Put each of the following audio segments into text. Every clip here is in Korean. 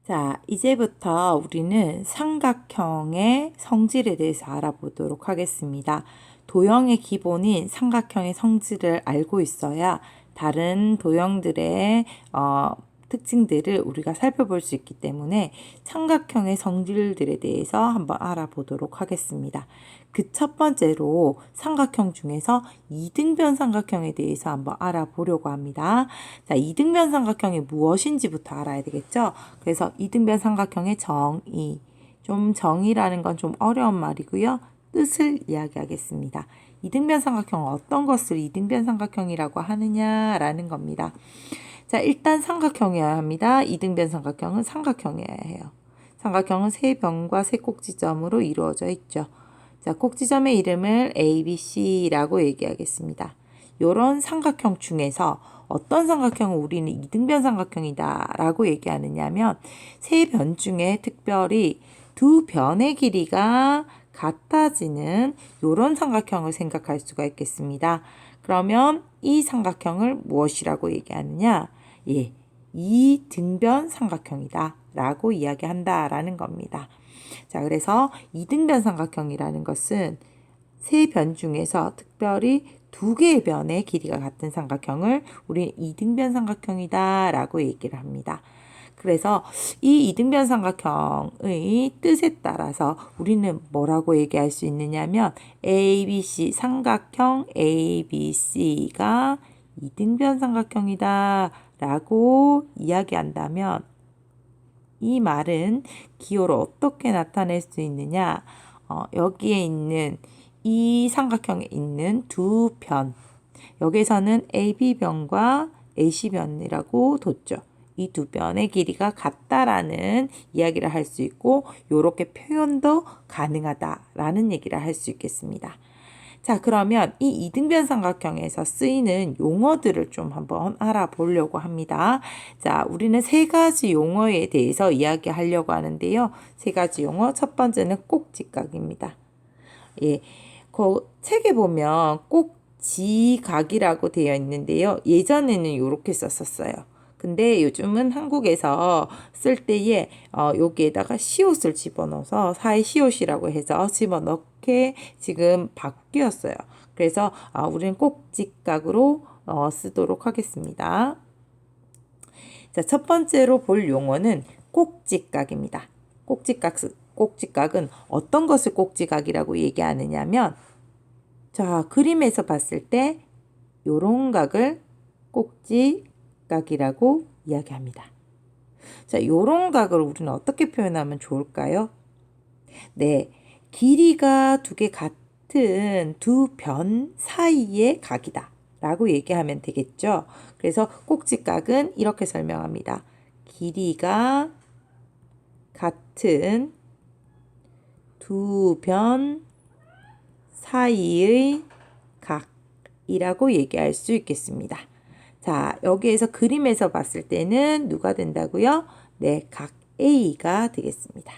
자, 이제부터 우리는 삼각형의 성질에 대해서 알아보도록 하겠습니다. 도형의 기본인 삼각형의 성질을 알고 있어야 다른 도형들의 특징들을 우리가 살펴볼 수 있기 때문에 삼각형의 성질들에 대해서 한번 알아보도록 하겠습니다. 그 첫 번째로 삼각형 중에서 이등변 삼각형에 대해서 한번 알아보려고 합니다. 자, 이등변 삼각형이 무엇인지부터 알아야 되겠죠? 그래서 이등변 삼각형의 정의. 정의라는 건 좀 어려운 말이고요. 뜻을 이야기하겠습니다. 이등변 삼각형은 어떤 것을 이등변 삼각형이라고 하느냐라는 겁니다. 자, 일단 삼각형이어야 합니다. 이등변 삼각형은 삼각형이어야 해요. 삼각형은 세 변과 세 꼭지점으로 이루어져 있죠. 자, 꼭지점의 이름을 A, B, C라고 얘기하겠습니다. 이런 삼각형 중에서 어떤 삼각형을 우리는 이등변 삼각형이다 라고 얘기하느냐면 세 변 중에 특별히 두 변의 길이가 같아지는 이런 삼각형을 생각할 수가 있겠습니다. 그러면 이 삼각형을 무엇이라고 얘기하느냐? 예, 이등변 삼각형이다 라고 이야기한다라는 겁니다. 자, 그래서 이등변 삼각형이라는 것은 세 변 중에서 특별히 두 개의 변의 길이가 같은 삼각형을 우리 이등변 삼각형이다 라고 얘기를 합니다. 그래서 이 이등변 삼각형의 뜻에 따라서 우리는 뭐라고 얘기할 수 있느냐면 ABC 삼각형 ABC가 이등변 삼각형이다 라고 이야기한다면 이 말은 기호로 어떻게 나타낼 수 있느냐? 여기에 있는 이 삼각형에 있는 두 변. 여기서는 AB변과 AC변이라고 뒀죠. 이 두 변의 길이가 같다라는 이야기를 할 수 있고 이렇게 표현도 가능하다라는 얘기를 할 수 있겠습니다. 자, 그러면 이 이등변 삼각형에서 쓰이는 용어들을 좀 한번 알아보려고 합니다. 자, 우리는 세 가지 용어에 대해서 이야기하려고 하는데요. 세 가지 용어. 첫 번째는 꼭지각입니다. 예, 그 책에 보면 꼭지각이라고 되어 있는데요. 예전에는 이렇게 썼었어요. 근데 요즘은 한국에서 쓸 때에 여기에다가 시옷을 집어넣어서 사이 시옷이라고 해서 집어넣게 지금 바뀌었어요. 그래서 우리는 꼭지각으로 쓰도록 하겠습니다. 자, 첫 번째로 볼 용어는 꼭지각입니다. 꼭지각은 어떤 것을 꼭지각이라고 얘기하느냐면 자, 그림에서 봤을 때 요런 각을 꼭지각이라고 이야기합니다. 자, 요런 각을 우리는 어떻게 표현하면 좋을까요? 네, 길이가 두 개 같은 두 변 사이의 각이다 라고 얘기하면 되겠죠. 그래서 꼭지각은 이렇게 설명합니다. 길이가 같은 두 변 사이의 각이라고 얘기할 수 있겠습니다. 자, 여기에서 그림에서 봤을 때는 누가 된다고요? 네, 각 A가 되겠습니다.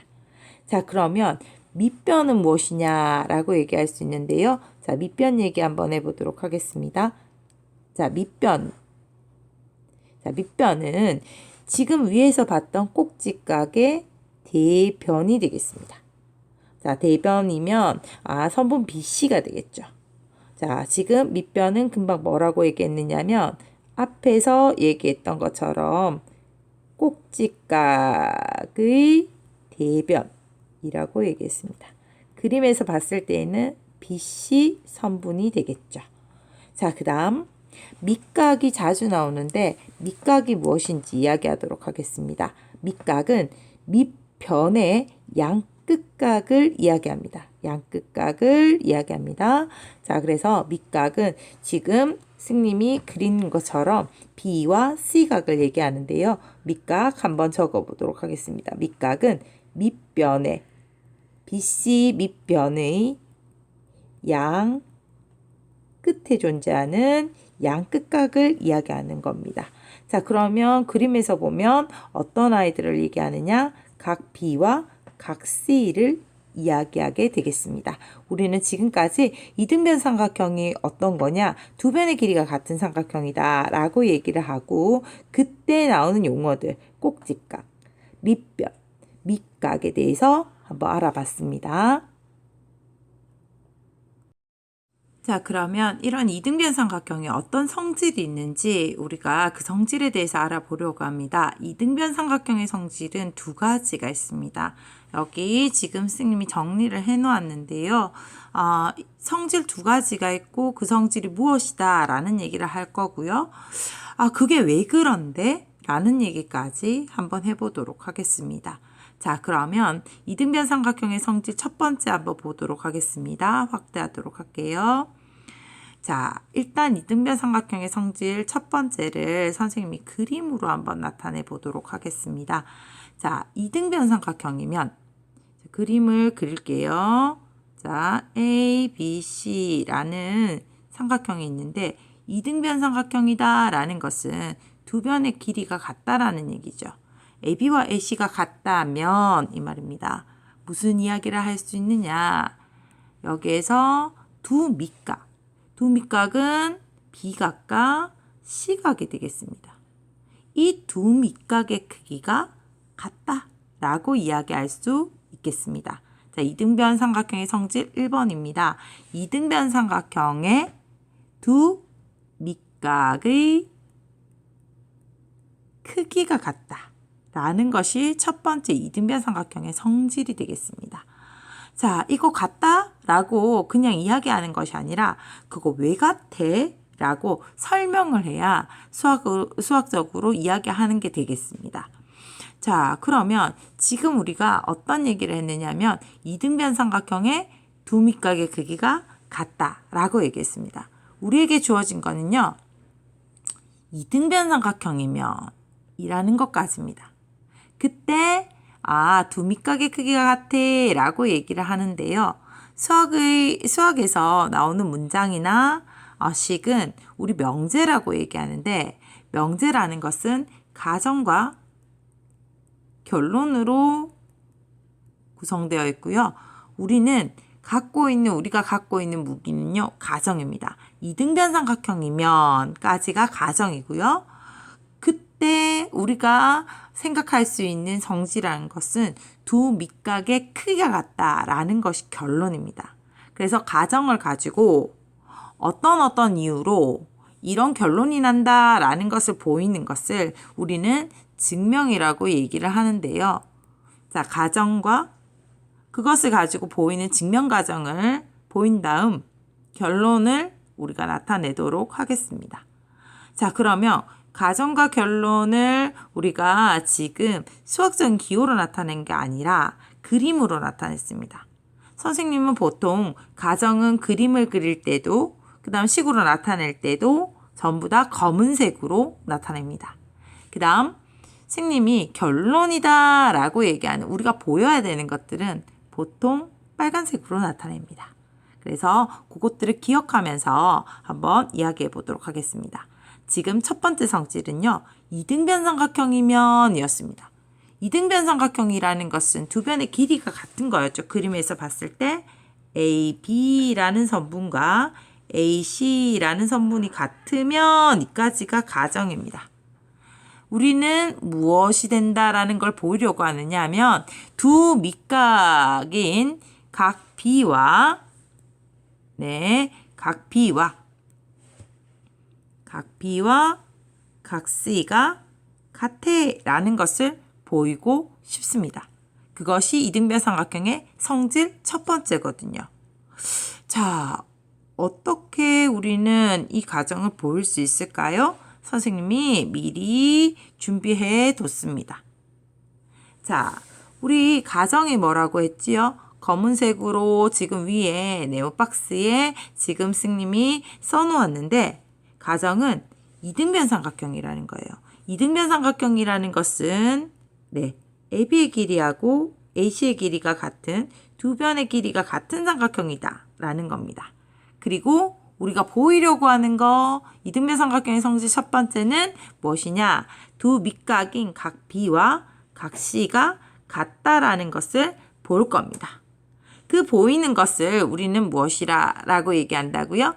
자, 그러면 밑변은 무엇이냐라고 얘기할 수 있는데요. 자, 밑변 얘기 한번 해보도록 하겠습니다. 자, 밑변은 지금 위에서 봤던 꼭지각의 대변이 되겠습니다. 자, 대변이면 선분 BC가 되겠죠. 자, 지금 밑변은 금방 뭐라고 얘기했느냐면 앞에서 얘기했던 것처럼 꼭지각의 대변이라고 얘기했습니다. 그림에서 봤을 때에는 BC 선분이 되겠죠. 자, 그 다음 밑각이 자주 나오는데 밑각이 무엇인지 이야기하도록 하겠습니다. 밑각은 밑변의 양끝각을 이야기합니다. 양끝각을 이야기합니다. 자, 그래서 밑각은 지금 스님이 그린 것처럼 B와 C각을 얘기하는데요. 밑각 한번 적어보도록 하겠습니다. 밑각은 밑변의 BC 밑변의 양 끝에 존재하는 양끝각을 이야기하는 겁니다. 자, 그러면 그림에서 보면 어떤 아이들을 얘기하느냐? 각 B와 각 C를 이야기하게 되겠습니다. 우리는 지금까지 이등변 삼각형이 어떤 거냐? 두 변의 길이가 같은 삼각형이다 라고 얘기를 하고 그때 나오는 용어들 꼭지각, 밑변, 밑각에 대해서 한번 알아봤습니다. 자, 그러면 이런 이등변 삼각형에 어떤 성질이 있는지 우리가 그 성질에 대해서 알아보려고 합니다. 이등변 삼각형의 성질은 두 가지가 있습니다. 여기 지금 선생님이 정리를 해 놓았는데요. 성질 두 가지가 있고 그 성질이 무엇이다 라는 얘기를 할 거고요. 그게 왜 그런데? 라는 얘기까지 한번 해보도록 하겠습니다. 자, 그러면 이등변 삼각형의 성질 첫 번째 한번 보도록 하겠습니다. 확대하도록 할게요. 자, 일단 이등변 삼각형의 성질 첫 번째를 선생님이 그림으로 한번 나타내 보도록 하겠습니다. 자, 이등변 삼각형이면 그림을 그릴게요. 자, A, B, C라는 삼각형이 있는데 이등변 삼각형이다 라는 것은 두 변의 길이가 같다라는 얘기죠. AB와 AC가 같다면 이 말입니다. 무슨 이야기를 할 수 있느냐? 여기에서 두 밑각은 B각과 C각이 되겠습니다. 이 두 밑각의 크기가 같다라고 이야기할 수 있겠습니다. 자, 이등변 삼각형의 성질 1번입니다. 이등변 삼각형의 두 밑각의 크기가 같다라는 것이 첫 번째 이등변 삼각형의 성질이 되겠습니다. 자, 이거 같다라고 그냥 이야기하는 것이 아니라 그거 왜 같아? 라고 설명을 해야 수학적으로 이야기하는 게 되겠습니다. 자, 그러면 지금 우리가 어떤 얘기를 했느냐면 이등변 삼각형의 두 밑각의 크기가 같다라고 얘기했습니다. 우리에게 주어진 거는요. 이등변 삼각형이면 이라는 것까지입니다. 그때 두 밑각의 크기가 같아 라고 얘기를 하는데요. 수학에서 나오는 문장이나 식은 우리 명제라고 얘기하는데 명제라는 것은 가정과 결론으로 구성되어 있고요. 우리가 갖고 있는 무기는요. 가정입니다. 이등변 삼각형이면까지가 가정이고요. 그때 우리가 생각할 수 있는 성질이라는 것은 두 밑각의 크기가 같다라는 것이 결론입니다. 그래서 가정을 가지고 어떤 이유로 이런 결론이 난다라는 것을 보이는 것을 우리는 증명이라고 얘기를 하는데요. 자, 가정과 그것을 가지고 보이는 증명 과정을 보인 다음 결론을 우리가 나타내도록 하겠습니다. 자, 그러면 가정과 결론을 우리가 지금 수학적인 기호로 나타낸 게 아니라 그림으로 나타냈습니다. 선생님은 보통 가정은 그림을 그릴 때도 그 다음 식으로 나타낼 때도 전부 다 검은색으로 나타냅니다. 그 다음 선생님이 결론이다 라고 얘기하는 우리가 보여야 되는 것들은 보통 빨간색으로 나타냅니다. 그래서 그것들을 기억하면서 한번 이야기해 보도록 하겠습니다. 지금 첫 번째 성질은요. 이등변 삼각형이면 이었습니다. 이등변 삼각형이라는 것은 두 변의 길이가 같은 거였죠. 그림에서 봤을 때 AB라는 선분과 AC라는 선분이 같으면 이까지가 가정입니다. 우리는 무엇이 된다라는 걸 보이려고 하느냐 하면 두 밑각인 각 B와 각 C가 같아라는 것을 보이고 싶습니다. 그것이 이등변 삼각형의 성질 첫 번째거든요. 자, 어떻게 우리는 이 가정을 보일 수 있을까요? 선생님이 미리 준비해 뒀습니다. 자, 우리 가정이 뭐라고 했지요? 검은색으로 지금 위에 네모박스에 지금 선생님이 써놓았는데 가정은 이등변 삼각형이라는 거예요. 이등변 삼각형이라는 것은 AB의 길이하고 AC의 길이가 같은 두 변의 길이가 같은 삼각형이다 라는 겁니다. 그리고 우리가 보이려고 하는 거 이등변 삼각형의 성질 첫 번째는 무엇이냐? 두 밑각인 각 B와 각 C가 같다라는 것을 볼 겁니다. 그 보이는 것을 우리는 무엇이라고 얘기한다고요?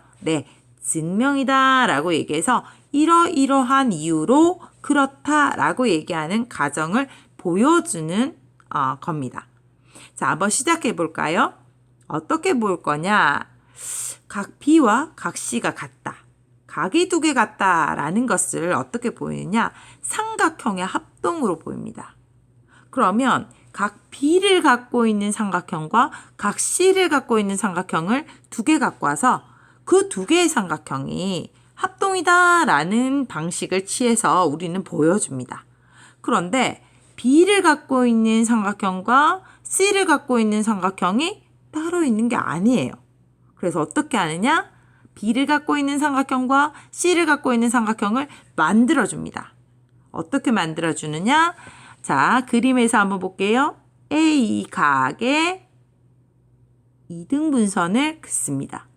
증명이다 라고 얘기해서 이러이러한 이유로 그렇다라고 얘기하는 가정을 보여주는 겁니다. 자, 한번 시작해 볼까요? 어떻게 볼 거냐? 각 B와 각 C가 같다. 각이 두 개 같다라는 것을 어떻게 보이느냐? 삼각형의 합동으로 보입니다. 그러면 각 B를 갖고 있는 삼각형과 각 C를 갖고 있는 삼각형을 두 개 갖고 와서 그 두 개의 삼각형이 합동이다라는 방식을 취해서 우리는 보여줍니다. 그런데 B를 갖고 있는 삼각형과 C를 갖고 있는 삼각형이 따로 있는 게 아니에요. 그래서 어떻게 하느냐? B를 갖고 있는 삼각형과 C를 갖고 있는 삼각형을 만들어줍니다. 어떻게 만들어주느냐? 자, 그림에서 한번 볼게요. A 각의 이등분선을 긋습니다.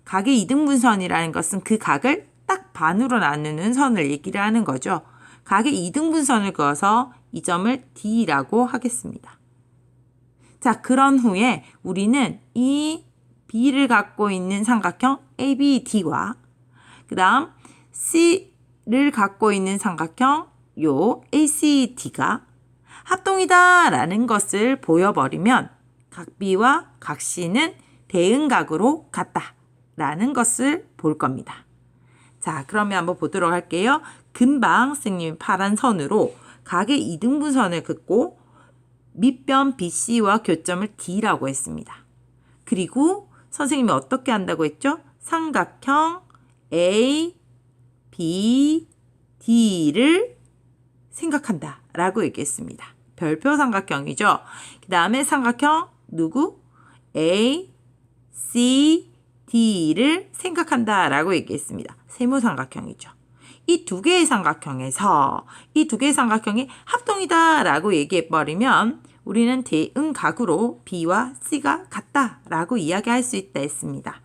각의 이등분선이라는 것은 그 각을 딱 반으로 나누는 선을 얘기를 하는 거죠. 각의 이등분선을 그어서 이 점을 D라고 하겠습니다. 자, 그런 후에 우리는 이 B를 갖고 있는 삼각형 ABD와 그 다음 C를 갖고 있는 삼각형 요 ACD가 합동이다라는 것을 보여버리면 각 B와 각 C는 대응각으로 같다라는 것을 볼 겁니다. 자, 그러면 한번 보도록 할게요. 금방 선생님이 파란 선으로 각의 이등분선을 긋고 밑변 BC와 교점을 D라고 했습니다. 그리고 선생님이 어떻게 한다고 했죠? 삼각형 A, B, D를 생각한다 라고 얘기했습니다. 별표 삼각형이죠. 그 다음에 삼각형 누구? A, C, D를 생각한다 라고 얘기했습니다. 세모삼각형이죠. 이 두 개의 삼각형에서 이 두 개의 삼각형이 합동이다 라고 얘기해버리면 우리는 대응각으로 B와 C가 같다 라고 이야기할 수 있다 했습니다.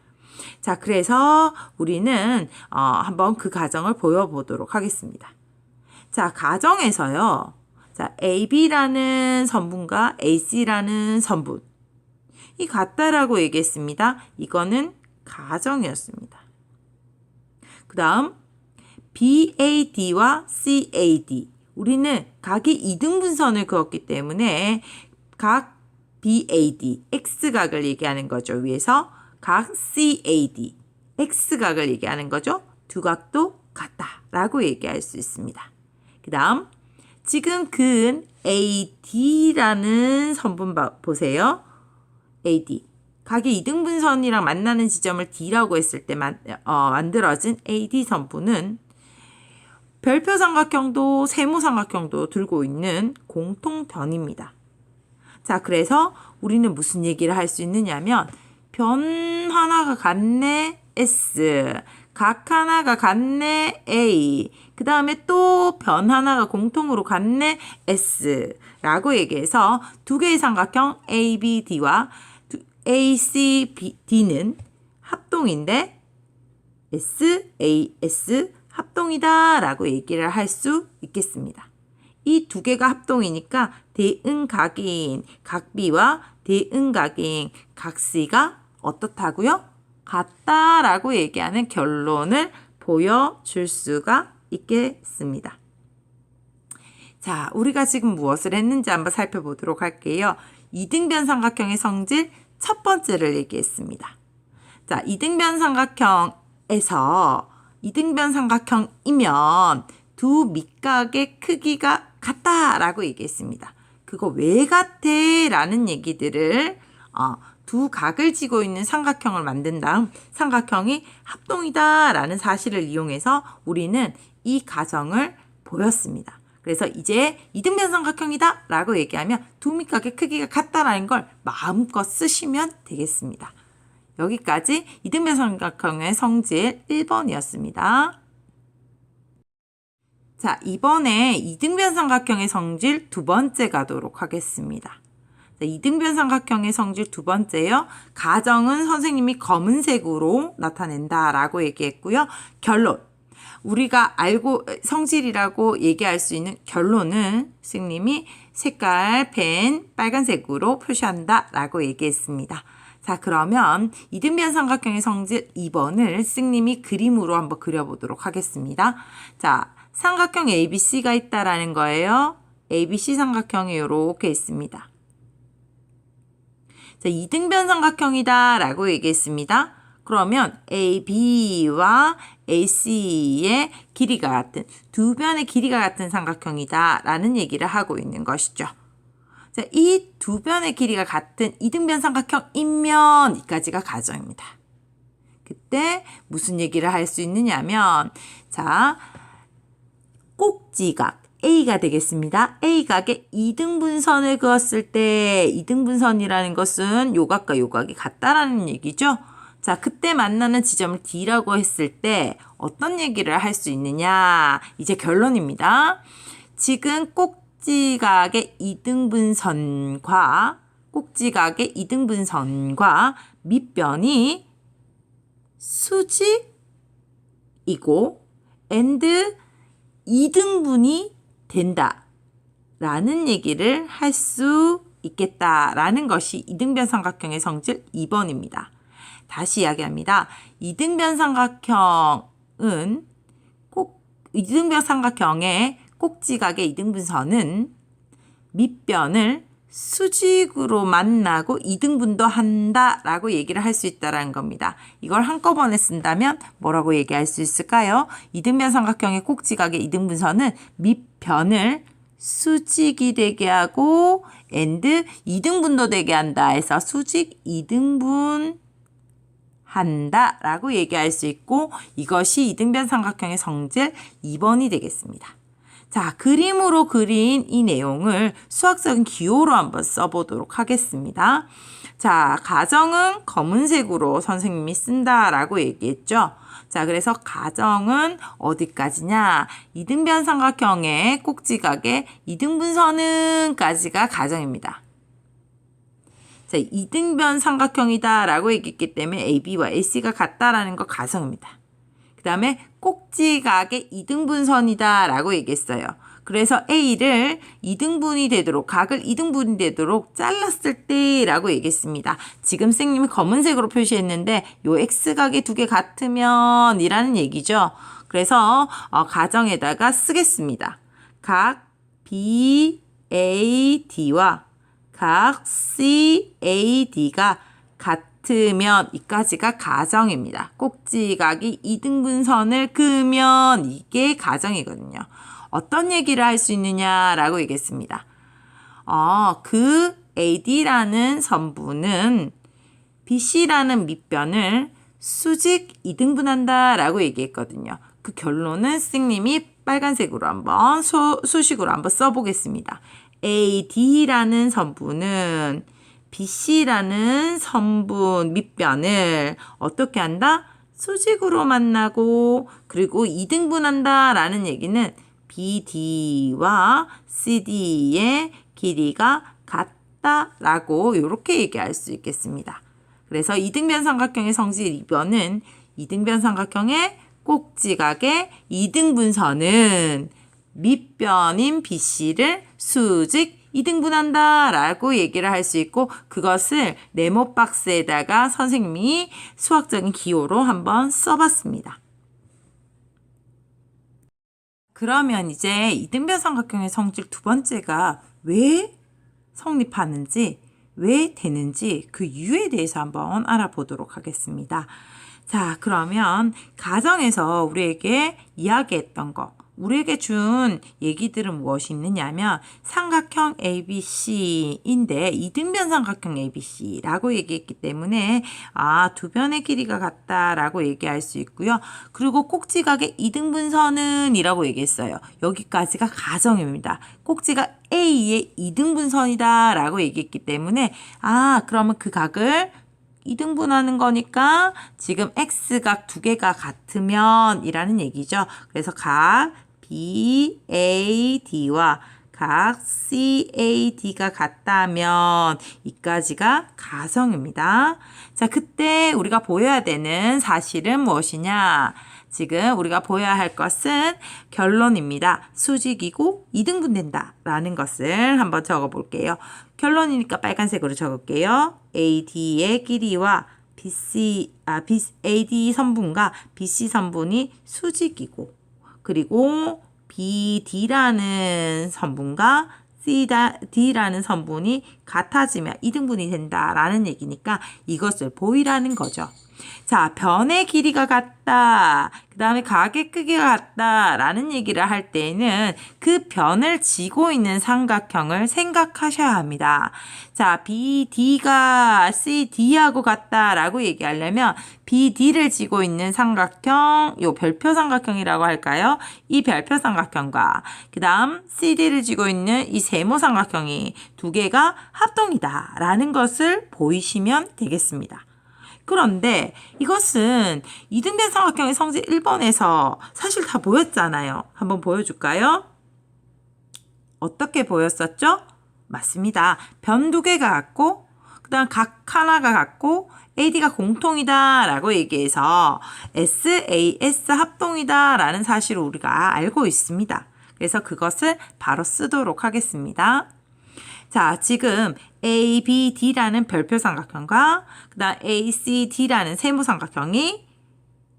자, 그래서 우리는 한번 그 가정을 보여보도록 하겠습니다. 자, 가정에서요. 자, AB라는 선분과 AC라는 선분. 이 같다라고 얘기했습니다. 이거는 가정이었습니다. 그 다음 BAD와 CAD. 우리는 각이 이등분선을 그었기 때문에 각 BAD, X각을 얘기하는 거죠. 위에서 각 CAD, X각을 얘기하는 거죠. 두 각도 같다라고 얘기할 수 있습니다. 그 다음 지금 그은 AD라는 선분 보세요. AD. 각의 이등분선이랑 만나는 지점을 D라고 했을 때 만들어진 AD 선분은 별표 삼각형도 세모 삼각형도 들고 있는 공통변입니다. 자, 그래서 우리는 무슨 얘기를 할 수 있느냐면 변 하나가 같네 S, 각 하나가 같네 A, 그 다음에 또 변 하나가 공통으로 같네 S라고 얘기해서 두 개의 삼각형 ABD와 ACD는 합동인데 SAS 합동이다 라고 얘기를 할 수 있겠습니다. 이 두 개가 합동이니까 대응각인 각 B와 대응각인 각 C가 어떻다고요? 같다라고 얘기하는 결론을 보여줄 수가 있겠습니다. 자, 우리가 지금 무엇을 했는지 한번 살펴보도록 할게요. 이등변 삼각형의 성질 첫 번째를 얘기했습니다. 자, 이등변 삼각형에서 이등변 삼각형이면 두 밑각의 크기가 같다라고 얘기했습니다. 그거 왜 같아? 라는 얘기들을 두 각을 지고 있는 삼각형을 만든 다음 삼각형이 합동이다 라는 사실을 이용해서 우리는 이 가정을 보였습니다. 그래서 이제 이등변 삼각형이다 라고 얘기하면 두 밑각의 크기가 같다라는 걸 마음껏 쓰시면 되겠습니다. 여기까지 이등변 삼각형의 성질 1번이었습니다. 자, 이번에 이등변 삼각형의 성질 두 번째 가도록 하겠습니다. 자, 이등변 삼각형의 성질 두 번째요. 가정은 선생님이 검은색으로 나타낸다 라고 얘기했고요. 결론. 우리가 알고 성질이라고 얘기할 수 있는 결론은 선생님이 색깔 펜 빨간색으로 표시한다 라고 얘기했습니다. 자, 그러면 이등변 삼각형의 성질 2번을 선생님이 그림으로 한번 그려보도록 하겠습니다. 자, 삼각형 ABC가 있다라는 거예요. ABC 삼각형이 이렇게 있습니다. 자, 이등변 삼각형이다 라고 얘기했습니다. 그러면 AB와 AC의 길이가 같은, 두 변의 길이가 같은 삼각형이다 라는 얘기를 하고 있는 것이죠. 자, 이 두 변의 길이가 같은 이등변 삼각형이면 이까지가 가정입니다. 그때 무슨 얘기를 할 수 있느냐면, 자, 꼭지각 A가 되겠습니다. A각에 이등분선을 그었을 때 이등분선이라는 것은 요각과 요각이 같다라는 얘기죠. 자, 그때 만나는 지점을 D라고 했을 때 어떤 얘기를 할 수 있느냐? 이제 결론입니다. 지금 꼭지각의 이등분선과 밑변이 수직이고 and 이등분이 된다 라는 얘기를 할 수 있겠다라는 것이 이등변 삼각형의 성질 2번입니다. 다시 이야기합니다. 이등변 삼각형의 꼭지각의 이등분선은 밑변을 수직으로 만나고 이등분도 한다라고 얘기를 할 수 있다라는 겁니다. 이걸 한꺼번에 쓴다면 뭐라고 얘기할 수 있을까요? 이등변 삼각형의 꼭지각의 이등분선은 밑변을 수직이 되게 하고 and 이등분도 되게 한다 해서 수직 이등분 한다라고 얘기할 수 있고, 이것이 이등변 삼각형의 성질 2번이 되겠습니다. 자, 그림으로 그린 이 내용을 수학적인 기호로 한번 써보도록 하겠습니다. 자, 가정은 검은색으로 선생님이 쓴다라고 얘기했죠. 자, 그래서 가정은 어디까지냐? 이등변 삼각형의 꼭지각의 이등분선은까지가 가정입니다. 자, 이등변 삼각형이다라고 얘기했기 때문에 AB와 AC가 같다라는 거 가정입니다. 그 다음에 꼭지각의 이등분선이다 라고 얘기했어요. 그래서 A를 각을 2등분이 되도록 잘랐을 때 라고 얘기했습니다. 지금 선생님이 검은색으로 표시했는데 요 X각이 두 개 같으면 이라는 얘기죠. 그래서 가정에다가 쓰겠습니다. 각 BAD와 각 CAD가 같으면 이까지가 가정입니다. 꼭지각이 이등분선을 그으면 이게 가정이거든요. 어떤 얘기를 할 수 있느냐라고 얘기했습니다. 그 AD라는 선분은 BC라는 밑변을 수직 이등분한다라고 얘기했거든요. 그 결론은 선생님이 빨간색으로 한번 수식으로 한번 써보겠습니다. AD라는 선분은 BC라는 선분 밑변을 어떻게 한다? 수직으로 만나고 그리고 이등분한다 라는 얘기는 BD와 CD의 길이가 같다라고 이렇게 얘기할 수 있겠습니다. 그래서 이등변 삼각형의 성질 2번은 이등변 삼각형의 꼭지각의 이등분선은 밑변인 BC를 수직 이등분한다 라고 얘기를 할 수 있고, 그것을 네모 박스에다가 선생님이 수학적인 기호로 한번 써봤습니다. 그러면 이제 이등변 삼각형의 성질 두 번째가 왜 성립하는지, 왜 되는지 그 이유에 대해서 한번 알아보도록 하겠습니다. 자, 그러면 가정에서 우리에게 이야기했던 거, 우리에게 준 얘기들은 무엇이 있느냐면 삼각형 ABC인데 이등변 삼각형 ABC라고 얘기했기 때문에 두 변의 길이가 같다라고 얘기할 수 있고요. 그리고 꼭지각의 이등분선은 이라고 얘기했어요. 여기까지가 가정입니다. 꼭지각 A의 이등분선이다 라고 얘기했기 때문에 그러면 그 각을 이등분하는 거니까 지금 X각 두 개가 같으면 이라는 얘기죠. 그래서 각 BAD와 각 CAD가 같다면 이까지가 가정입니다. 자, 그때 우리가 보여야 되는 사실은 무엇이냐? 지금 우리가 보여야 할 것은 결론입니다. 수직이고 이등분된다 라는 것을 한번 적어볼게요. 결론이니까 빨간색으로 적을게요. AD의 길이와 AD 선분과 BC 선분이 수직이고, 그리고 BD라는 선분과 CD라는 선분이 같아지면 이등분이 된다라는 얘기니까 이것을 보이라는 거죠. 자, 변의 길이가 같다. 그 다음에 각의 크기가 같다. 라는 얘기를 할 때에는 그 변을 지고 있는 삼각형을 생각하셔야 합니다. 자, BD가 CD하고 같다. 라고 얘기하려면 BD를 지고 있는 삼각형, 요 별표 삼각형이라고 할까요? 이 별표 삼각형과 그 다음 CD를 지고 있는 이 세모 삼각형이 두 개가 합동이다. 라는 것을 보이시면 되겠습니다. 그런데 이것은 이등변 삼각형의 성질 1번에서 사실 다 보였잖아요. 한번 보여줄까요? 어떻게 보였었죠? 맞습니다. 변 두 개가 같고 그 다음 각 하나가 같고 AD가 공통이다 라고 얘기해서 SAS 합동이다 라는 사실을 우리가 알고 있습니다. 그래서 그것을 바로 쓰도록 하겠습니다. 자, 지금 ABD라는 별표 삼각형과 그 다음 ACD라는 세모 삼각형이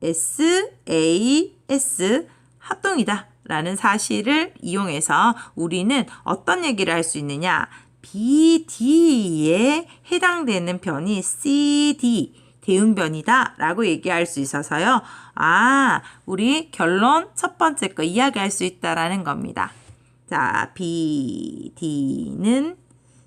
SAS 합동이다 라는 사실을 이용해서 우리는 어떤 얘기를 할 수 있느냐? BD에 해당되는 변이 CD 대응변이다 라고 얘기할 수 있어서요. 아, 우리 결론 첫 번째 거 이야기할 수 있다라는 겁니다. 자, BD는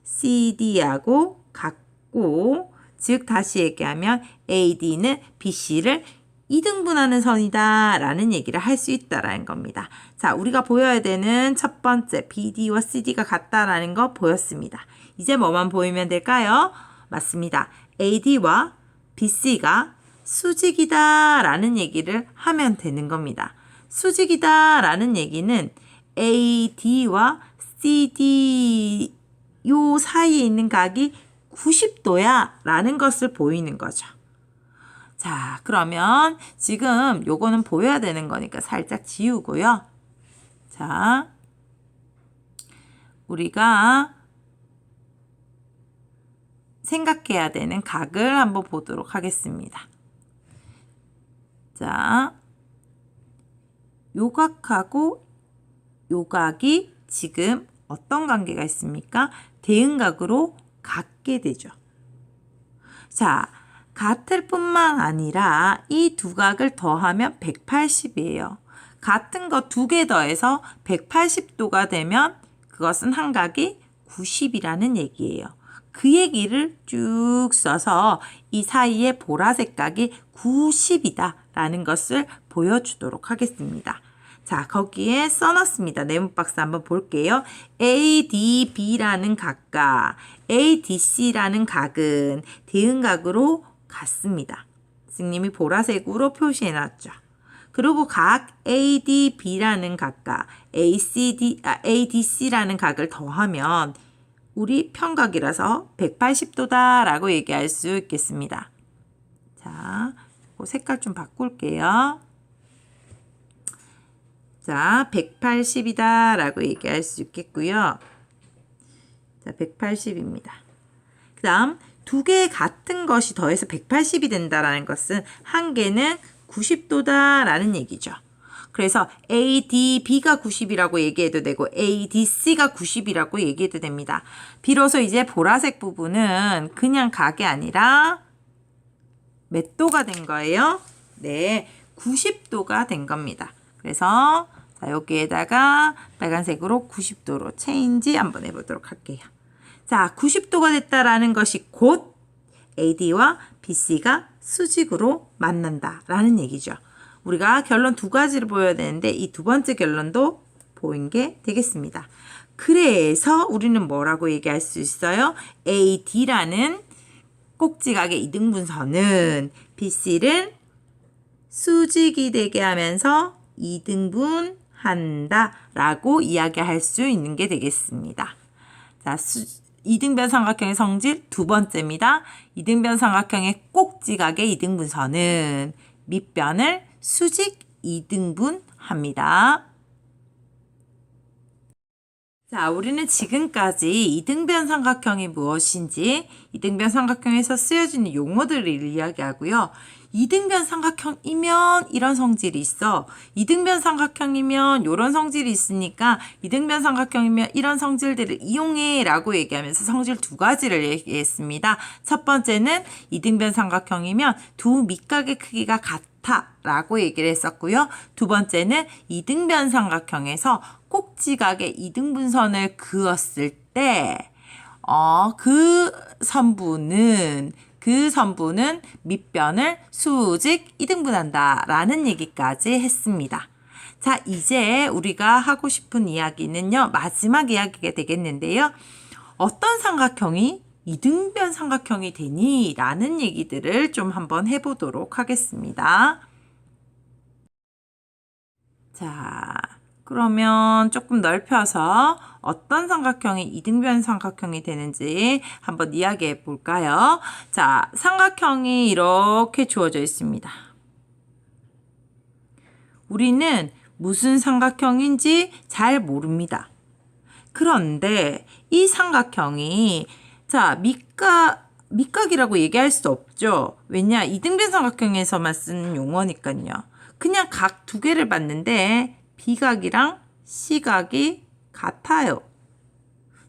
CD하고 같고, 즉 다시 얘기하면 AD는 BC를 이등분하는 선이다 라는 얘기를 할 수 있다라는 겁니다. 자, 우리가 보여야 되는 첫 번째 BD와 CD가 같다라는 거 보였습니다. 이제 뭐만 보이면 될까요? 맞습니다. AD와 BC가 수직이다 라는 얘기를 하면 되는 겁니다. 수직이다 라는 얘기는 AD와 CD 요 사이에 있는 각이 90도야 라는 것을 보이는 거죠. 자, 그러면 지금 요거는 보여야 되는 거니까 살짝 지우고요. 자, 우리가 생각해야 되는 각을 한번 보도록 하겠습니다. 자, 요 각하고 요 각이 지금 어떤 관계가 있습니까? 대응각으로 같게 되죠. 자, 같을 뿐만 아니라 이 두 각을 더하면 180이에요. 같은 거 두 개 더해서 180도가 되면 그것은 한 각이 90이라는 얘기예요. 그 얘기를 쭉 써서 이 사이에 보라색 각이 90이다 라는 것을 보여주도록 하겠습니다. 자, 거기에 써놨습니다. 네모박스 한번 볼게요. ADB라는 각과 ADC라는 각은 대응각으로 같습니다. 선생님이 보라색으로 표시해놨죠. 그리고 각 ADB라는 각과 ADC라는 각을 더하면 우리 평각이라서 180도다 라고 얘기할 수 있겠습니다. 자, 색깔 좀 바꿀게요. 자, 180이다 라고 얘기할 수 있겠고요. 자, 180입니다. 그 다음 두 개 같은 것이 더해서 180이 된다라는 것은 한 개는 90도다 라는 얘기죠. 그래서 ADB가 90이라고 얘기해도 되고 ADC가 90이라고 얘기해도 됩니다. 비로소 이제 보라색 부분은 그냥 각이 아니라 몇 도가 된 거예요? 네, 90도가 된 겁니다. 그래서 자, 여기에다가 빨간색으로 90도로 체인지 한번 해보도록 할게요. 자, 90도가 됐다라는 것이 곧 AD와 BC가 수직으로 만난다라는 얘기죠. 우리가 결론 두 가지를 보여야 되는데 이 두 번째 결론도 보인 게 되겠습니다. 그래서 우리는 뭐라고 얘기할 수 있어요? AD라는 꼭지각의 이등분선은 BC를 수직이 되게 하면서 이등분한다 라고 이야기할 수 있는 게 되겠습니다. 자, 이등변 삼각형의 성질 두 번째입니다. 이등변 삼각형의 꼭지각의 이등분선은 밑변을 수직 이등분합니다. 자, 우리는 지금까지 이등변 삼각형이 무엇인지, 이등변 삼각형에서 쓰여지는 용어들을 이야기하고요. 이등변 삼각형이면 이런 성질이 있어. 이등변 삼각형이면 이런 성질이 있으니까 이등변 삼각형이면 이런 성질들을 이용해 라고 얘기하면서 성질 두 가지를 얘기했습니다. 첫 번째는 이등변 삼각형이면 두 밑각의 크기가 같아 라고 얘기를 했었고요. 두 번째는 이등변 삼각형에서 꼭지각에 이등분선을 그었을 때 그 선부는 밑변을 수직 이등분한다 라는 얘기까지 했습니다. 자, 이제 우리가 하고 싶은 이야기는요. 마지막 이야기가 되겠는데요. 어떤 삼각형이 이등변 삼각형이 되니? 라는 얘기들을 좀 한번 해보도록 하겠습니다. 자, 그러면 조금 넓혀서 어떤 삼각형이 이등변 삼각형이 되는지 한번 이야기해 볼까요? 자, 삼각형이 이렇게 주어져 있습니다. 우리는 무슨 삼각형인지 잘 모릅니다. 그런데 이 삼각형이 밑각이라고 얘기할 수 없죠. 왜냐? 이등변 삼각형에서만 쓰는 용어니까요. 그냥 각 두 개를 봤는데 B각이랑 C각이 같아요.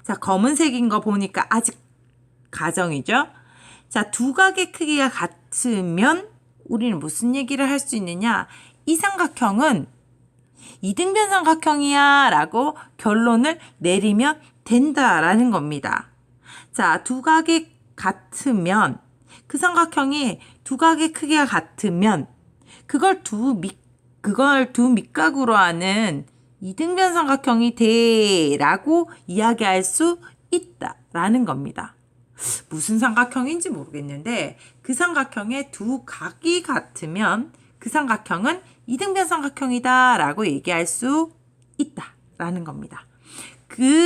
자, 검은색인 거 보니까 아직 가정이죠. 자, 두 각의 크기가 같으면 우리는 무슨 얘기를 할 수 있느냐? 이 삼각형은 이등변 삼각형이야 라고 결론을 내리면 된다라는 겁니다. 자, 두 각이 같으면 그 삼각형이 두 각의 크기가 같으면 그걸 두 밑각으로 하는 이등변 삼각형이 돼 라고 이야기할 수 있다라는 겁니다. 무슨 삼각형인지 모르겠는데 그 삼각형의 두 각이 같으면 그 삼각형은 이등변 삼각형이다 라고 얘기할 수 있다라는 겁니다.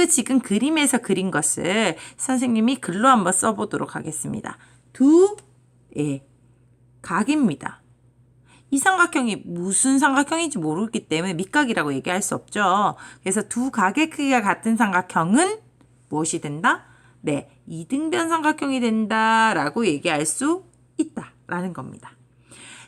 지금 그림에서 그린 것을 선생님이 글로 한번 써보도록 하겠습니다. 각입니다. 이 삼각형이 무슨 삼각형인지 모르기 때문에 밑각이라고 얘기할 수 없죠. 그래서 두 각의 크기가 같은 삼각형은 무엇이 된다? 네, 이등변 삼각형이 된다라고 얘기할 수 있다라는 겁니다.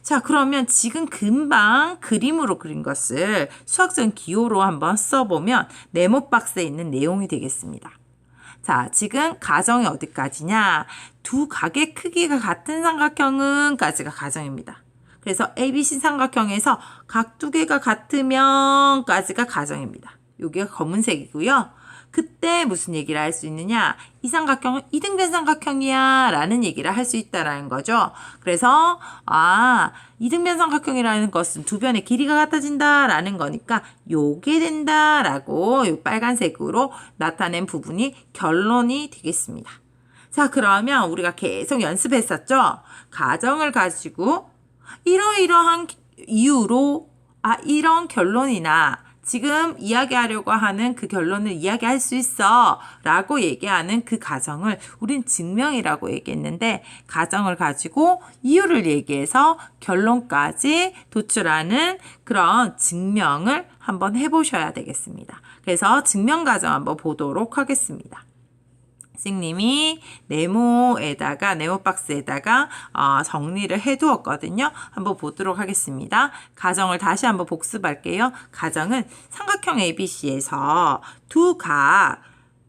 자, 그러면 지금 금방 그림으로 그린 것을 수학적 기호로 한번 써보면 네모 박스에 있는 내용이 되겠습니다. 자, 지금 가정이 어디까지냐? 두 각의 크기가 같은 삼각형은까지가 가정입니다. 그래서 ABC 삼각형에서 각 두 개가 같으면까지가 가정입니다. 여기가 검은색이고요. 그때 무슨 얘기를 할 수 있느냐? 이 삼각형은 이등변 삼각형이야 라는 얘기를 할 수 있다라는 거죠. 그래서 이등변 삼각형이라는 것은 두 변의 길이가 같아진다 라는 거니까 요게 된다 라고 요 빨간색으로 나타낸 부분이 결론이 되겠습니다. 자, 그러면 우리가 계속 연습했었죠? 가정을 가지고 이러이러한 이유로 이런 결론이나 지금 이야기하려고 하는 그 결론을 이야기할 수 있어 라고 얘기하는 그 가정을 우린 증명이라고 얘기했는데 가정을 가지고 이유를 얘기해서 결론까지 도출하는 그런 증명을 한번 해보셔야 되겠습니다. 그래서 증명 과정 한번 보도록 하겠습니다. 선생님이 네모 박스에다가 정리를 해두었거든요. 한번 보도록 하겠습니다. 가정을 다시 한번 복습할게요. 가정은 삼각형 ABC에서 두 각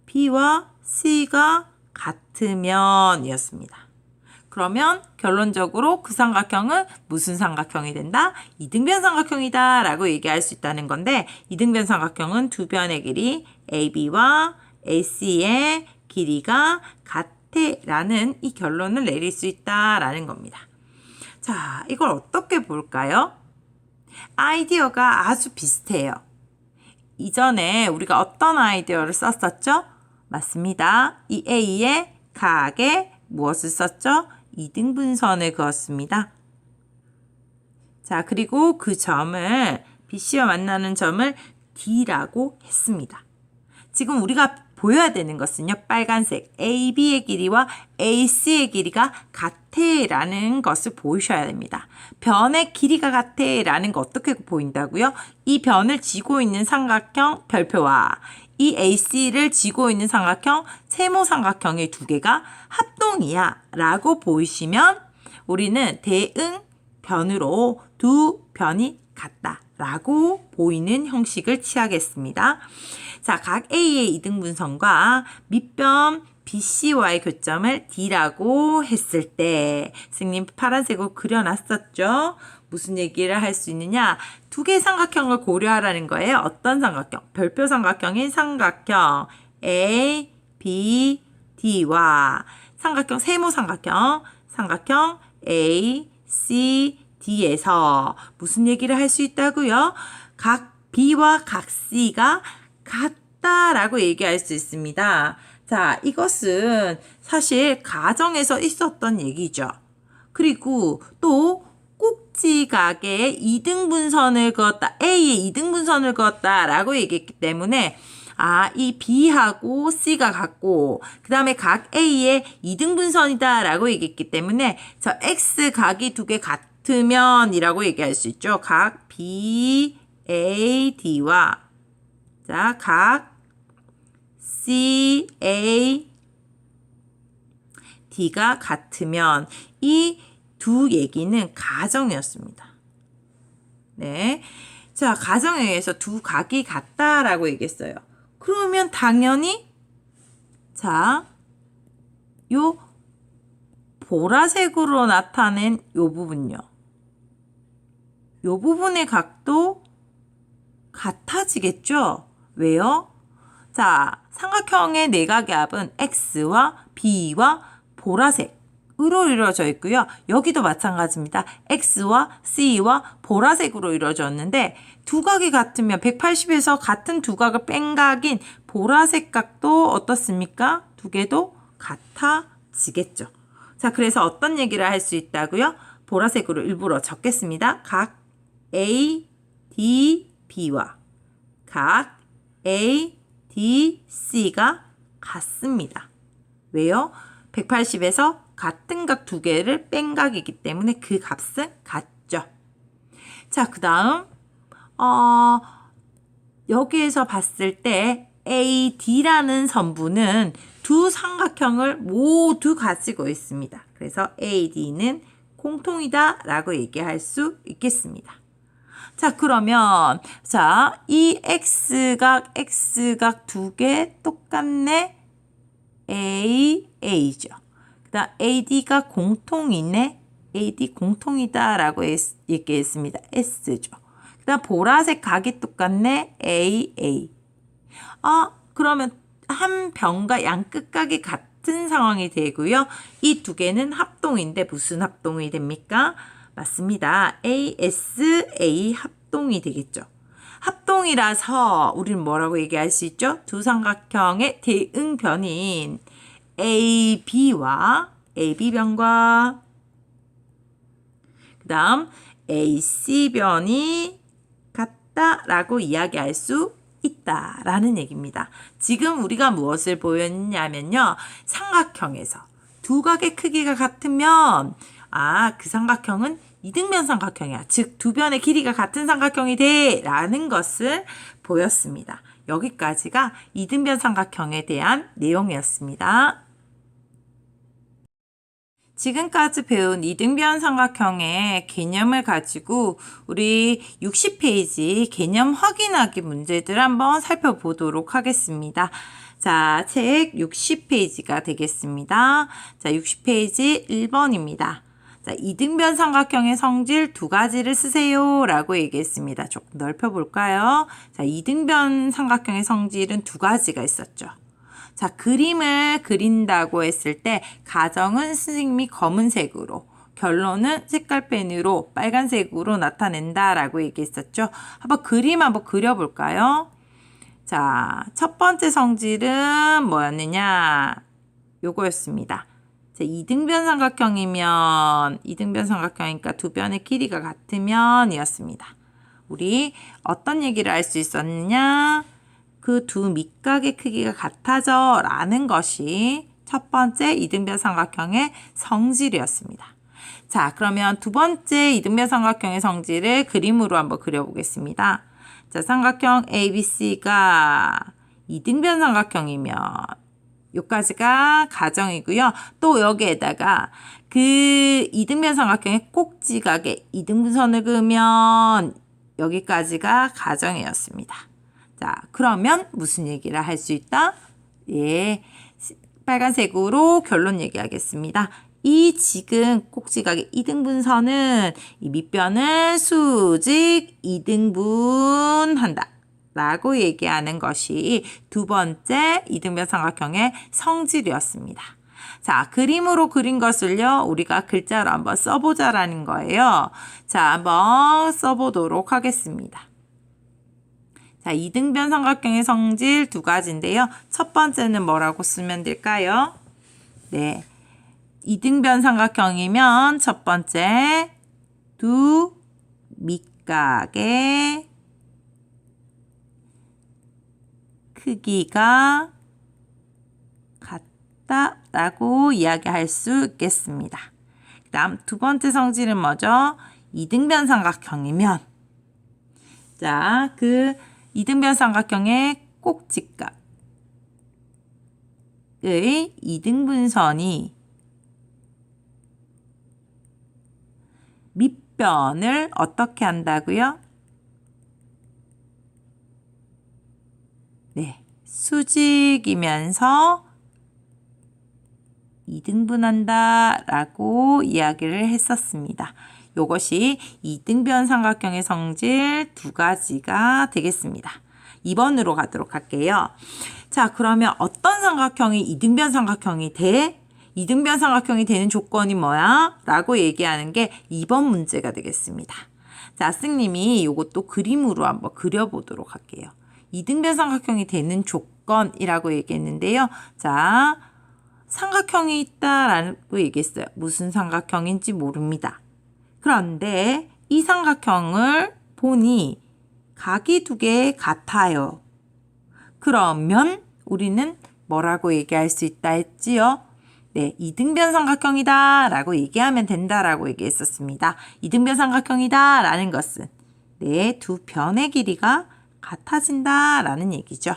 B와 C가 같으면 이었습니다. 그러면 결론적으로 그 삼각형은 무슨 삼각형이 된다? 이등변 삼각형이다 라고 얘기할 수 있다는 건데 이등변 삼각형은 두 변의 길이 AB와 AC의 길이가 같애라는 이 결론을 내릴 수 있다라는 겁니다. 자, 이걸 어떻게 볼까요? 아이디어가 아주 비슷해요. 이전에 우리가 어떤 아이디어를 썼었죠? 맞습니다. 이 A의 각에 무엇을 썼죠? 이등분선을 그었습니다. 자, 그리고 그 점을 BC와 만나는 점을 D라고 했습니다. 지금 우리가 보여야 되는 것은요. 빨간색 AB의 길이와 AC의 길이가 같애라는 것을 보이셔야 됩니다. 변의 길이가 같애라는 거 어떻게 보인다고요? 이 변을 지고 있는 삼각형 별표와 이 AC를 지고 있는 삼각형 세모 삼각형의 두 개가 합동이야 라고 보이시면 우리는 대응 변으로 두 변이 같다라고 보이는 형식을 취하겠습니다. 자, 각 A의 이등분선과 밑변 BC와의 교점을 D라고 했을 때 선생님 파란색으로 그려놨었죠. 무슨 얘기를 할 수 있느냐? 두 개의 삼각형을 고려하라는 거예요. 어떤 삼각형? 별표 삼각형인 삼각형 A, B, D와 삼각형 세모 삼각형 A, C, D에서 무슨 얘기를 할 수 있다고요? 각 B와 각 C가 같다라고 얘기할 수 있습니다. 자, 이것은 사실 가정에서 있었던 얘기죠. 그리고 또 꼭지각에 이등분선을 그었다. A의 이등분선을 그었다라고 얘기했기 때문에 이 B하고 C가 같고 그 다음에 각 A의 이등분선이다라고 얘기했기 때문에 저 X각이 두 개 같으면 이라고 얘기할 수 있죠. 각 B, A, D와 자, 각 C, A, D가 같으면 이 두 얘기는 가정이었습니다. 네. 자, 가정에 의해서 두 각이 같다라고 얘기했어요. 그러면 당연히 자, 요 보라색으로 나타낸 요 부분요. 요 부분의 각도 같아지겠죠? 왜요? 자, 삼각형의 내각의 합은 X와 B와 보라색으로 이루어져 있고요. 여기도 마찬가지입니다. X와 C와 보라색으로 이루어졌는데 두 각이 같으면 180에서 같은 두 각을 뺀 각인 보라색 각도 어떻습니까? 두 개도 같아지겠죠. 자, 그래서 어떤 얘기를 할 수 있다고요? 보라색으로 일부러 적겠습니다. 각 A, D, B와 각 A, D, C가 같습니다. 왜요? 180에서 같은 각 두 개를 뺀 각이기 때문에 그 값은 같죠. 자, 그 다음 여기에서 봤을 때 AD라는 선부는 두 삼각형을 모두 가지고 있습니다. 그래서 AD는 공통이다 라고 얘기할 수 있겠습니다. 자, 그러면 이 X각 두 개 똑같네. A죠. 그 다음 AD가 공통이네. AD 공통이다 라고 얘기했습니다. S죠. 그 다음 보라색 각이 똑같네. AA. 그러면 한 변과 양 끝각이 같은 상황이 되고요. 이 두 개는 합동인데 무슨 합동이 됩니까? 맞습니다. ASA 합동이 되겠죠. 합동이라서 우리는 뭐라고 얘기할 수 있죠? 두 삼각형의 대응변인 AB와 AB변과 그 다음 AC변이 같다라고 이야기할 수 있다라는 얘기입니다. 지금 우리가 무엇을 보였냐면요. 삼각형에서 두 각의 크기가 같으면 그 삼각형은 이등변 삼각형이야. 즉, 두 변의 길이가 같은 삼각형이 돼 라는 것을 보였습니다. 여기까지가 이등변 삼각형에 대한 내용이었습니다. 지금까지 배운 이등변 삼각형의 개념을 가지고 우리 60페이지 개념 확인하기 문제들 한번 살펴보도록 하겠습니다. 자, 책 60페이지가 되겠습니다. 자, 60페이지 1번입니다. 자, 이등변 삼각형의 성질 두 가지를 쓰세요 라고 얘기했습니다. 조금 넓혀볼까요? 자, 이등변 삼각형의 성질은 두 가지가 있었죠. 자, 그림을 그린다고 했을 때 가정은 선생님이 검은색으로, 결론은 색깔펜으로 빨간색으로 나타낸다라고 얘기했었죠. 그림 한번 그려볼까요? 자, 첫 번째 성질은 뭐였느냐? 요거였습니다. 자, 이등변 삼각형이니까 두 변의 길이가 같으면 이었습니다. 우리 어떤 얘기를 할 수 있었느냐? 그 두 밑각의 크기가 같아져 라는 것이 첫 번째 이등변 삼각형의 성질이었습니다. 자, 그러면 두 번째 이등변 삼각형의 성질을 그림으로 한번 그려보겠습니다. 자, 삼각형 ABC가 이등변 삼각형이면 요까지가 가정이고요. 또 여기에다가 그 이등변 삼각형의 꼭지각에 이등분선을 그으면 여기까지가 가정이었습니다. 자, 그러면 무슨 얘기를 할 수 있다? 예, 빨간색으로 결론 얘기하겠습니다. 이 지금 꼭지각의 이등분선은 이 밑변을 수직 이등분한다 라고 얘기하는 것이 두 번째 이등변 삼각형의 성질이었습니다. 자, 그림으로 그린 것을요, 우리가 글자로 한번 써보자라는 거예요. 자, 한번 써보도록 하겠습니다. 자, 이등변 삼각형의 성질 두 가지인데요. 첫 번째는 뭐라고 쓰면 될까요? 네. 이등변 삼각형이면 첫 번째 두 밑각의 크기가 같다라고 이야기할 수 있겠습니다. 그 다음 두 번째 성질은 뭐죠? 이등변 삼각형이면 자, 그 이등변 삼각형의 꼭지각의 이등분선이 밑변을 어떻게 한다고요? 네, 수직이면서 이등분한다 라고 이야기를 했었습니다. 이것이 이등변 삼각형의 성질 두 가지가 되겠습니다. 2번으로 가도록 할게요. 자, 그러면 어떤 삼각형이 이등변 삼각형이 돼? 이등변 삼각형이 되는 조건이 뭐야? 라고 얘기하는 게 2번 문제가 되겠습니다. 자, 스님이 이것도 그림으로 한번 그려보도록 할게요. 이등변 삼각형이 되는 조건이라고 얘기했는데요. 자, 삼각형이 있다라고 얘기했어요. 무슨 삼각형인지 모릅니다. 그런데 이 삼각형을 보니 각이 두 개 같아요. 그러면 우리는 뭐라고 얘기할 수 있다 했지요? 네, 이등변 삼각형이다 라고 얘기하면 된다라고 얘기했었습니다. 이등변 삼각형이다 라는 것은 네, 두 변의 길이가 같아진다 라는 얘기죠.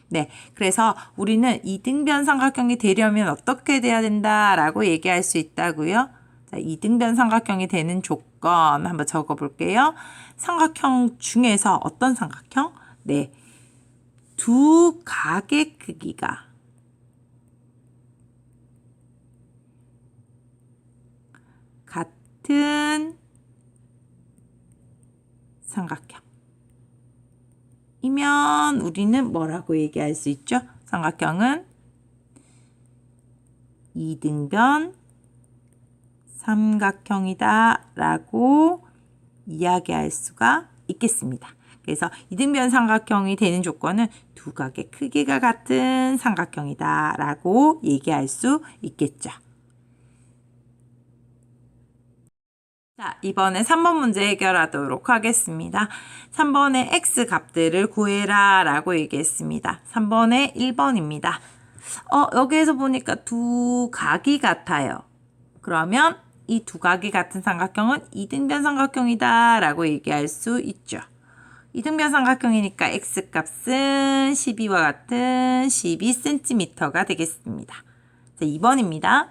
네, 그래서 우리는 이등변 삼각형이 되려면 어떻게 돼야 된다라고 얘기할 수 있다고요? 자, 이등변 삼각형이 되는 조건 한번 적어볼게요. 삼각형 중에서 어떤 삼각형? 네, 두 각의 크기가 같은 삼각형이면 우리는 뭐라고 얘기할 수 있죠? 삼각형은 이등변 삼각형이다 라고 이야기할 수가 있겠습니다. 그래서 이등변 삼각형이 되는 조건은 두 각의 크기가 같은 삼각형이다 라고 얘기할 수 있겠죠. 자, 이번에 3번 문제 해결하도록 하겠습니다. 3번의 x 값들을 구해라 라고 얘기했습니다. 3번의 1번입니다. 여기에서 보니까 두 각이 같아요. 그러면 이 두 각이 같은 삼각형은 이등변 삼각형이다 라고 얘기할 수 있죠. 이등변 삼각형이니까 x 값은 12와 같은 12cm가 되겠습니다. 자, 2번입니다.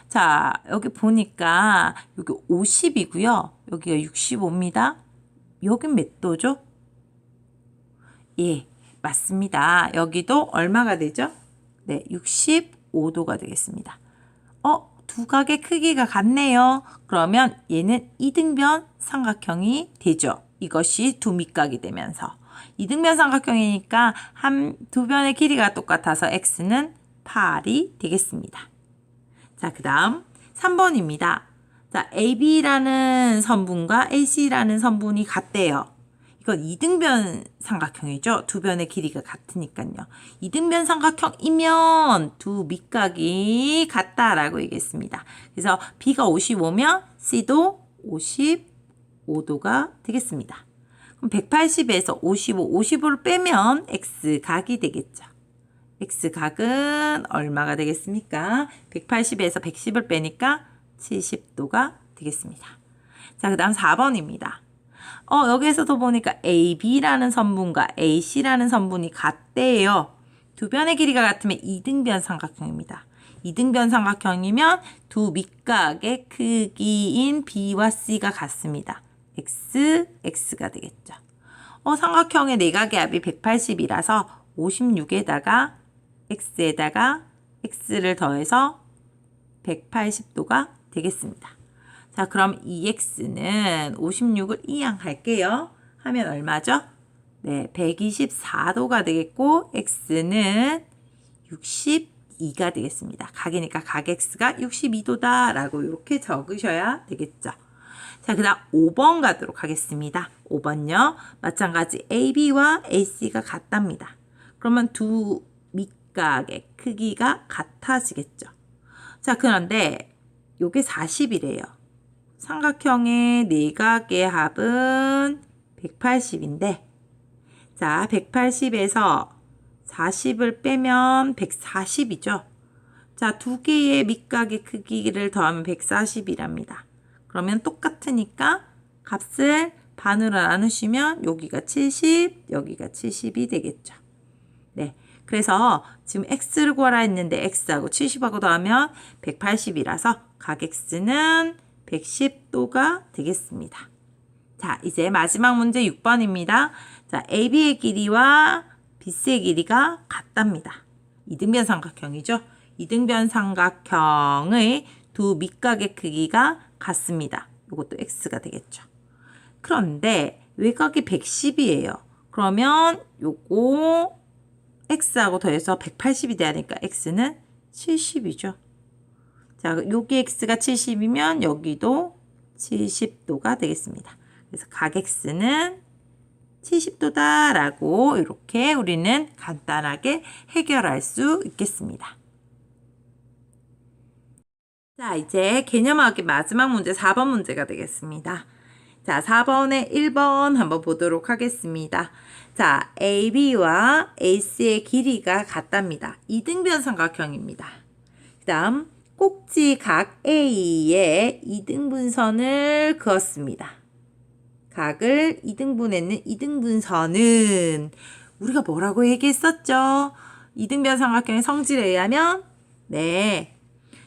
자, 여기 보니까 여기 50이고요. 여기가 65입니다. 여긴 몇 도죠? 예, 맞습니다. 여기도 얼마가 되죠? 네, 65도가 되겠습니다. 두 각의 크기가 같네요. 그러면 얘는 이등변 삼각형이 되죠. 이것이 두 밑각이 되면서. 이등변 삼각형이니까 두 변의 길이가 똑같아서 x는 8이 되겠습니다. 자, 그 다음 3번입니다. 자, AB라는 선분과 AC라는 선분이 같대요. 이건 이등변 삼각형이죠. 두 변의 길이가 같으니까요. 이등변 삼각형이면 두 밑각이 같다라고 얘기했습니다. 그래서 B가 55면 C도 55도가 되겠습니다. 그럼 180에서 55를 빼면 X각이 되겠죠. X각은 얼마가 되겠습니까? 180에서 110을 빼니까 70도가 되겠습니다. 자, 그 다음 4번입니다. 여기에서도 보니까 AB라는 선분과 AC라는 선분이 같대요. 두 변의 길이가 같으면 이등변 삼각형입니다. 이등변 삼각형이면 두 밑각의 크기인 B와 C가 같습니다. X, X가 되겠죠. 삼각형의 내각의 합이 180이라서 56에다가 X에다가 X를 더해서 180도가 되겠습니다. 자, 그럼 2X는 56을 이항할게요. 하면 얼마죠? 네, 124도가 되겠고 X는 62가 되겠습니다. 각이니까 각 X가 62도다 라고 이렇게 적으셔야 되겠죠. 자, 그 다음 5번 가도록 하겠습니다. 5번요. 마찬가지 AB와 AC가 같답니다. 그러면 두 밑각의 크기가 같아지겠죠. 자, 그런데 요게 40이래요. 삼각형의 내각의 합은 180인데 자, 180에서 40을 빼면 140이죠. 자, 두 개의 밑각의 크기를 더하면 140이랍니다. 그러면 똑같으니까 값을 반으로 나누시면 여기가 70, 여기가 70이 되겠죠. 네. 그래서 지금 x를 구하라 했는데 x하고 70하고 더하면 180이라서 각 x는 110도가 되겠습니다. 자, 이제 마지막 문제 6번입니다. 자, AB의 길이와 BC의 길이가 같답니다. 이등변 삼각형이죠. 이등변 삼각형의 두 밑각의 크기가 같습니다. 이것도 x가 되겠죠. 그런데 외곽이 110이에요. 그러면 요거 x하고 더해서 180이 돼야 하니까 x는 70이죠. 자, 여기 x가 70이면 여기도 70도가 되겠습니다. 그래서 각 x는 70도다 라고 이렇게 우리는 간단하게 해결할 수 있겠습니다. 자, 이제 개념하기 마지막 문제 4번 문제가 되겠습니다. 자, 4번에 1번 한번 보도록 하겠습니다. 자, AB와 AC의 길이가 같답니다. 이등변 삼각형입니다. 그 다음 꼭지 각 A에 이등분선을 그었습니다. 각을 이등분했는 이등분선은 우리가 뭐라고 얘기했었죠? 이등변 삼각형의 성질에 의하면 네.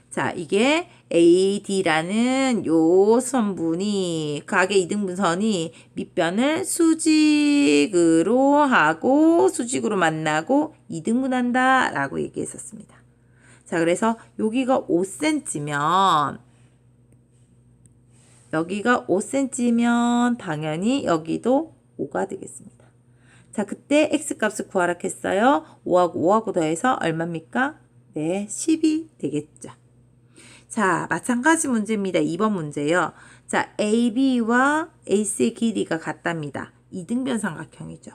자, 이게 AD라는 요 선분이 각의 이등분선이 밑변을 수직으로 하고 수직으로 만나고 이등분한다 라고 얘기했었습니다. 자, 그래서 여기가 5cm면 여기가 5cm면 당연히 여기도 5가 되겠습니다. 자, 그때 x값을 구하라 했어요. 5하고 더해서 얼마입니까? 네, 10이 되겠죠. 자, 마찬가지 문제입니다. 2번 문제요. 자, AB와 AC의 길이가 같답니다. 이등변 삼각형이죠.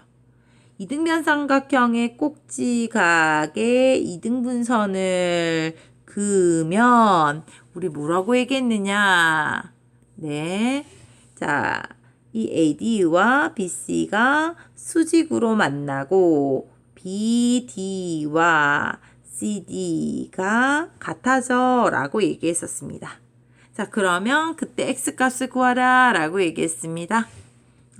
이등변 삼각형의 꼭지각에 이등분선을 그으면 우리 뭐라고 얘기했느냐? 네. 자, 이 AD와 BC가 수직으로 만나고 BD와 CD가 같아져 라고 얘기했었습니다. 자, 그러면 그때 x값을 구하라 라고 얘기했습니다.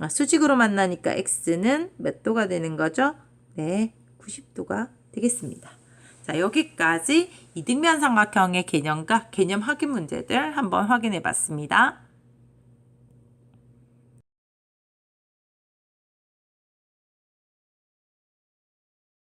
수직으로 만나니까 x는 몇 도가 되는 거죠? 네, 90도가 되겠습니다. 자, 여기까지 이등변 삼각형의 개념과 개념 확인 문제들 한번 확인해 봤습니다.